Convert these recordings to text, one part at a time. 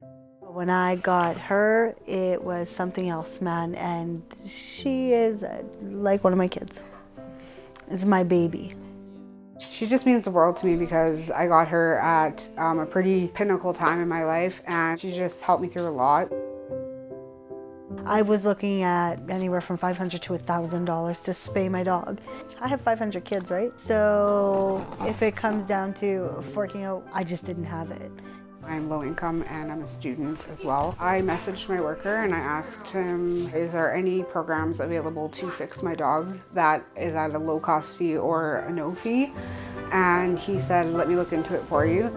When I got her, it was something else, man, and she is like one of my kids. It's my baby. She just means the world to me because I got her at a pretty pinnacle time in my life, and she just helped me through a lot. I was looking at anywhere from $500 to $1,000 to spay my dog. I have 500 kids, right? So if it comes down to forking out, I just didn't have it. I'm low income and I'm a student as well. I messaged my worker and I asked him, is there any programs available to fix my dog that is at a low cost fee or a no fee? And he said, let me look into it for you.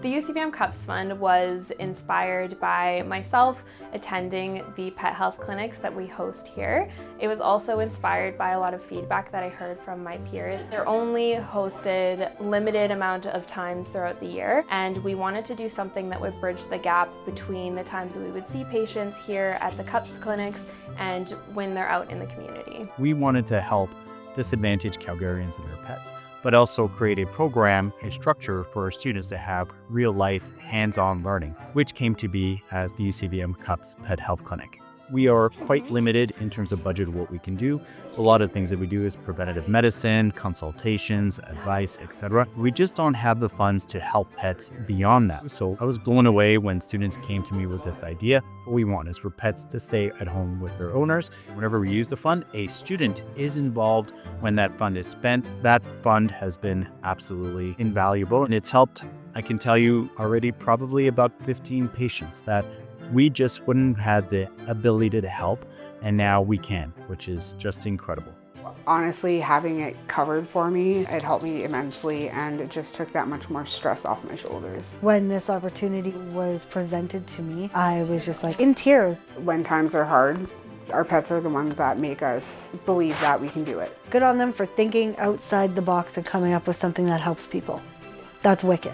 The UCVM-CUPS Fund was inspired by myself attending the pet health clinics that we host here. It was also inspired by a lot of feedback that I heard from my peers. They're only hosted limited amount of times throughout the year, and we wanted to do something that would bridge the gap between the times we would see patients here at the CUPS clinics and when they're out in the community. We wanted to help disadvantaged Calgarians and their pets, but also create a program, a structure for our students to have real-life, hands-on learning, which came to be as the UCVM-CUPS Pet Health Clinic. We are quite limited in terms of budget of what we can do. A lot of things that we do is preventative medicine, consultations, advice, etc. We just don't have the funds to help pets beyond that. So I was blown away when students came to me with this idea. What we want is for pets to stay at home with their owners. Whenever we use the fund, a student is involved when that fund is spent. That fund has been absolutely invaluable, and it's helped, I can tell you already, probably about 15 patients that we just wouldn't have had the ability to help, and now we can, which is just incredible. Honestly, having it covered for me, it helped me immensely, and it just took that much more stress off my shoulders. When this opportunity was presented to me, I was just like in tears. When times are hard, our pets are the ones that make us believe that we can do it. Good on them for thinking outside the box and coming up with something that helps people. That's wicked.